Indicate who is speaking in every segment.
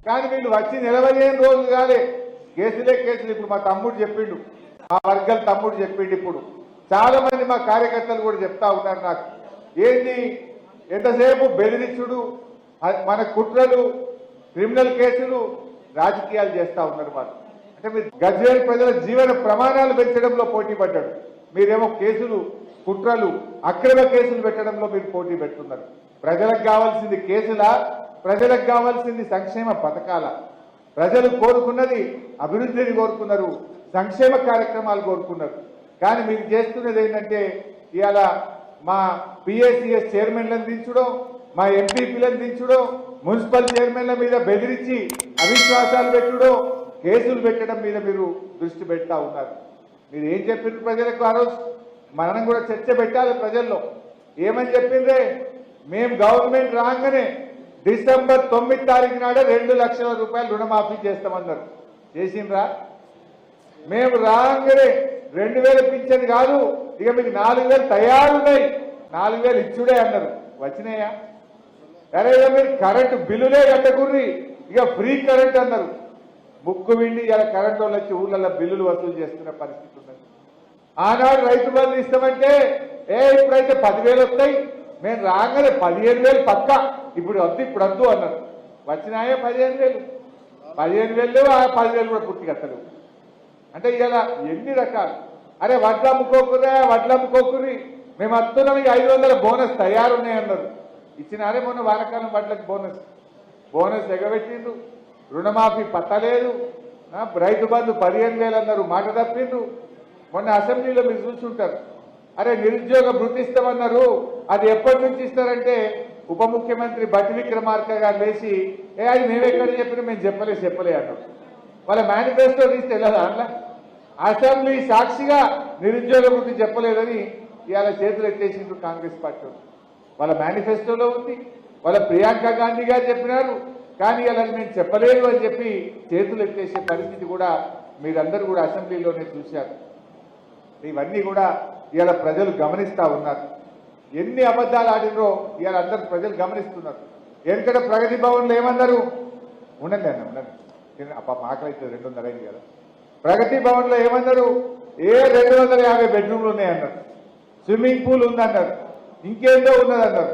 Speaker 1: కానీ వీళ్ళు వచ్చి నిలవలేని రోజులు కాలే, కేసులే కేసులు. ఇప్పుడు మా తమ్ముడు చెప్పిండు, మా వర్గం తమ్ముడు చెప్పిండు. ఇప్పుడు చాలా మంది మా కార్యకర్తలు కూడా చెప్తా ఉన్నారు నాకు, ఏంది ఎంతసేపు బెదిరించుడు, మన కుట్రలు, క్రిమినల్ కేసులు, రాజకీయాలు చేస్తా ఉన్నారు వాళ్ళు. అంటే మీరు గజ్వేల్ ప్రజల జీవన ప్రమాణాలు పెంచడంలో పోటీ పడ్డాడు, మీరేమో కేసులు, కుట్రలు, అక్రమ కేసులు పెట్టడంలో మీరు పోటీ పెడుతున్నారు. ప్రజలకు కావాల్సింది కేసులా? ప్రజలకు కావాల్సింది సంక్షేమ పథకాల? ప్రజలు కోరుకున్నది అభివృద్ధిని కోరుకున్నారు, సంక్షేమ కార్యక్రమాలు కోరుకున్నారు. కానీ మీరు చేస్తున్నది ఏంటంటే ఇవాళ మా పిఏసిఎస్ చైర్మన్లను దించడం, మా ఎంపీపీలను దించడం, మున్సిపల్ చైర్మన్ల మీద బెదిరించి అవిశ్వాసాలు పెట్టడం, కేసులు పెట్టడం మీద మీరు దృష్టి పెడతా ఉన్నారు. మీరు ఏం చెప్పిండ్రు ప్రజలకు ఆ రోజు? మనం కూడా చర్చ పెట్టాలి ప్రజల్లో. ఏమని చెప్పిండ్రే? మేము గవర్నమెంట్ రాగానే డిసెంబర్ 9 తారీఖు నాడే 2 లక్షల రూపాయలు రుణమాఫీ చేస్తామన్నారు. చేసిండ్రా? మేము రాగానే 2000 పింఛన్ కాదు, ఇక మీకు 4000 తయారున్నాయి, 4000 ఇచ్చుడే అన్నారు. వచ్చినాయా? అరే ఇక మీరు కరెంటు బిల్లులే కట్టకుర్రి, ఇక ఫ్రీ కరెంట్ అన్నారు. ముక్కు విండి ఇలా కరెంట్ వాళ్ళు వచ్చి ఊళ్ళల్లో బిల్లులు వసూలు చేస్తున్న పరిస్థితి ఉన్నది. ఆనాడు రైతు బంధు ఇస్తామంటే ఇప్పుడైతే 10,000 వస్తాయి, మేము రాగానే 15,000 పక్కా, ఇప్పుడు వద్దు ఇప్పుడు వద్దు అన్నారు. వచ్చినాయే 15,000? 15,000 ఆ 10,000 కూడా పూర్తి కట్టలేవు. అంటే ఇలా ఎన్ని రకాలు. అరే వడ్లు అమ్ముకోకుర్రి, మేము వస్తున్నాం, ఇక 500 బోనస్ తయారున్నాయన్నారు. ఇచ్చినారే మొన్న వానకాలం వడ్లకు బోనస్ ఎగబెట్టిండ్రు. రుణమాఫీ పట్టలేదు, రైతు బంధు 15,000 అన్నారు, మాట తప్పిండ్రు. మొన్న అసెంబ్లీలో మీరు చూసుంటారు. అరే నిరుద్యోగ భృతి ఇస్తామన్నారు, అది ఎప్పటి నుంచి ఇస్తారంటే ఉప ముఖ్యమంత్రి బట్టి విక్రమార్క గారు లేచి అది మేమెక్కడ చెప్పినా మేము చెప్పలే అన్నారు. వాళ్ళ మేనిఫెస్టో తీస్తే వెళ్ళదా అట్లా? అసెంబ్లీ సాక్షిగా నిరుద్యోగ భృతి చెప్పలేదని ఇవాళ చేతులు ఎత్తేసిండ్రు కాంగ్రెస్ పార్టీ. వాళ్ళ మేనిఫెస్టోలో ఉంది, వాళ్ళ ప్రియాంక గాంధీ గారు చెప్పినారు, కానీ ఇలా మేము చెప్పలేదు అని చెప్పి చేతులు ఎత్తేసే పరిస్థితి కూడా మీరందరూ కూడా అసెంబ్లీలోనే చూశారు. ఇవన్నీ కూడా ఇవాళ ప్రజలు గమనిస్తూ ఉన్నారు. ఎన్ని అబద్ధాలు ఆడినరో ఇవాళ అందరు ప్రజలు గమనిస్తున్నారు. ఎందుకంటే ప్రగతి భవన్లో ఏమన్నారు? ఉండండి అన్న ఉండండి, ఆకలైతే 200 అయింది కదా. ప్రగతి భవన్లో ఏమన్నారు? 250 బెడ్రూమ్లు ఉన్నాయన్నారు, స్విమ్మింగ్ పూల్ ఉందన్నారు, ఇంకేందో ఉన్నదన్నారు.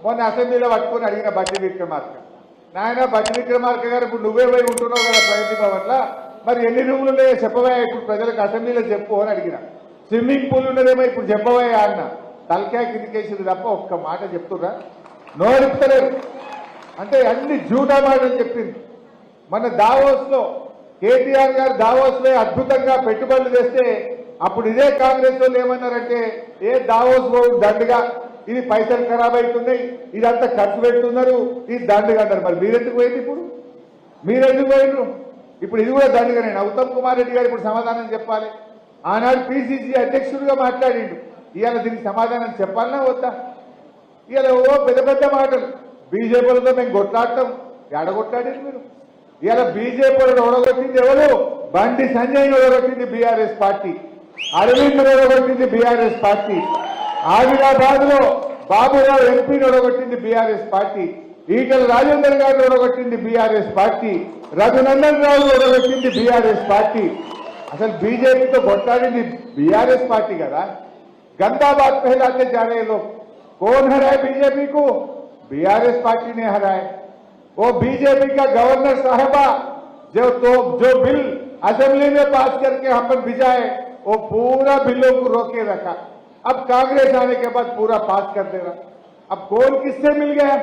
Speaker 1: మొన్న అసెంబ్లీలో పట్టుకొని అడిగిన బట్టి విక్రమార్క, నాయన బట్టి విక్రమార్క గారు ఇప్పుడు నువ్వే పోయి ఉంటున్నావు కదా ప్రగతి భవన్లో, మరి ఎన్ని రూములు ఉన్నాయో చెప్పవా ఇప్పుడు ప్రజలకు అసెంబ్లీలో చెప్పు అని అడిగిన. స్విమ్మింగ్ పూల్ ఉన్నదేమో ఇప్పుడు చెప్పవా అన్న. తలకాయ కిందికేసింది తప్ప ఒక్క మాట చెప్తున్నా, నోరుపుతలేరు. అంటే అన్ని జూటా మాటలు చెప్పింది. మన దావోస్లో కేటీఆర్ గారు దావోస్లో అద్భుతంగా పెట్టుబడులు తెస్తే అప్పుడు ఇదే కాంగ్రెస్ వాళ్ళు ఏమన్నారంటే దావోస్ పోడు దండుగా, ఇది పైసలు ఖరాబ్ అవుతున్నాయి, ఇదంతా ఖర్చు పెడుతున్నారు, ఇది దండుగా అన్నారు. మరి మీరెందుకు పోయింది? ఇప్పుడు మీరెందుకు పోయినరు? ఇప్పుడు ఇది కూడా దండుగా. నేను ఉత్తమ్ కుమార్ రెడ్డి గారు ఇప్పుడు సమాధానం చెప్పాలి. ఆనాడు పిసిసి అధ్యక్షుడిగా మాట్లాడిండు, ఇవాళ దీనికి సమాధానం చెప్పాలన్నా వద్దా? ఇవాళ పెద్ద పెద్ద మాటలు, బీజేపీలతో మేము కొట్లాడటం, ఎడగొట్టాడు మీరు. ఇవాళ బీజేపీలను ఓడగొట్టింది ఎవరు? బండి సంజయ్ని ఓడగొట్టింది బీఆర్ఎస్ పార్టీ, అరవింద్ ఓడగొట్టింది బీఆర్ఎస్ పార్టీ, ఆదిలాబాద్ లో బాబురావు ఎంపీని ఓడగొట్టింది బీఆర్ఎస్ పార్టీ, ఈటల రాజేందర్ గారిని ఓడగొట్టింది బీఆర్ఎస్ పార్టీ, రఘునందన్ రావు ఓడగొట్టింది బీఆర్ఎస్ పార్టీ. అసలు బీజేపీతో కొట్లాడింది బీఆర్ఎస్ పార్టీ కదా. गंदा बात फैलाते जा रहे लोग। कौन हराए बीजेपी को? बीआरएस पार्टी ने हराए। वो बीजेपी का गवर्नर साहबा जो बिल असेंबली में पास करके अपन भिजाए, वो पूरा बिलों को रोके रखा। अब कांग्रेस आने के बाद पूरा पास कर दे रहा। अब कौन किससे मिल गया?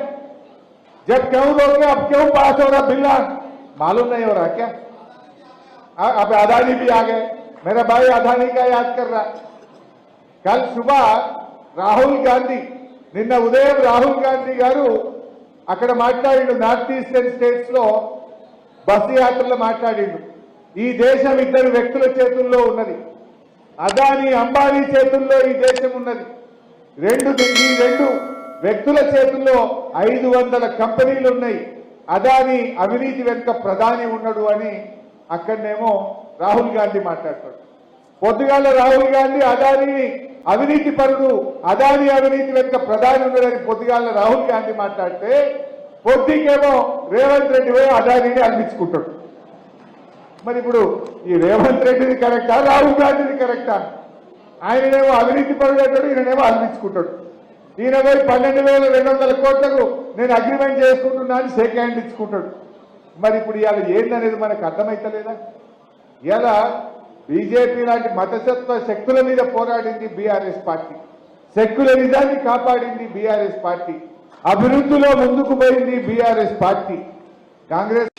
Speaker 1: जब क्यों रोके, अब क्यों पास हो रहा बिल? मालूम नहीं हो रहा क्या? अब अदानी भी आ गए। मेरा भाई अदानी का याद कर रहा। कल सुबह राहुल गांधी, నిన్న ఉదయం రాహుల్ గాంధీ గారు అక్కడ మాట్లాడిండు, నార్త్ ఈస్టర్న్ స్టేట్స్ లో బస్సు యాత్రలో మాట్లాడిండు. ఈ దేశం ఇద్దరు వ్యక్తుల చేతుల్లో ఉన్నది, అదానీ అంబానీ చేతుల్లో ఈ దేశం ఉన్నది. ఈ రెండు వ్యక్తుల చేతుల్లో 500 కంపెనీలు ఉన్నాయి. అదానీ అవినీతి వెనుక ప్రధాని ఉన్నాడు అని అక్కడనేమో రాహుల్ గాంధీ మాట్లాడతాడు. పొద్దుగాల రాహుల్ గాంధీ అదానీ అవినీతి పరుడు, అదానీ అవినీతి వెనుక ప్రధాని ఉన్నాడని పొద్దుగాల రాహుల్ గాంధీ మాట్లాడితే, పొద్దుకేమో రేవంత్ రెడ్డి పోయి అదానిని అనిపించుకుంటాడు. మరి ఇప్పుడు ఈ రేవంత్ రెడ్డిది కరెక్టా, రాహుల్ గాంధీది కరెక్టా? ఆయననేమో అవినీతి పరుడు, ఈయననేమో అనిపించుకుంటాడు. ఈయన పోయి 12,200 కోట్లకు నేను అగ్రిమెంట్ చేసుకుంటున్నా అని షేక్ హ్యాండ్ ఇచ్చుకుంటాడు. మరి ఇప్పుడు ఇవాళ ఏందనేది మనకు అర్థమైతలేదా? ఇలా బీజేపీ లాంటి మతసత్వ శక్తుల మీద పోరాడింది బీఆర్ఎస్ పార్టీ, సెక్యులరిజాన్ని కాపాడింది బీఆర్ఎస్ పార్టీ, అభివృద్ధిలో ముందుకు పోయింది బీఆర్ఎస్ పార్టీ. కాంగ్రెస్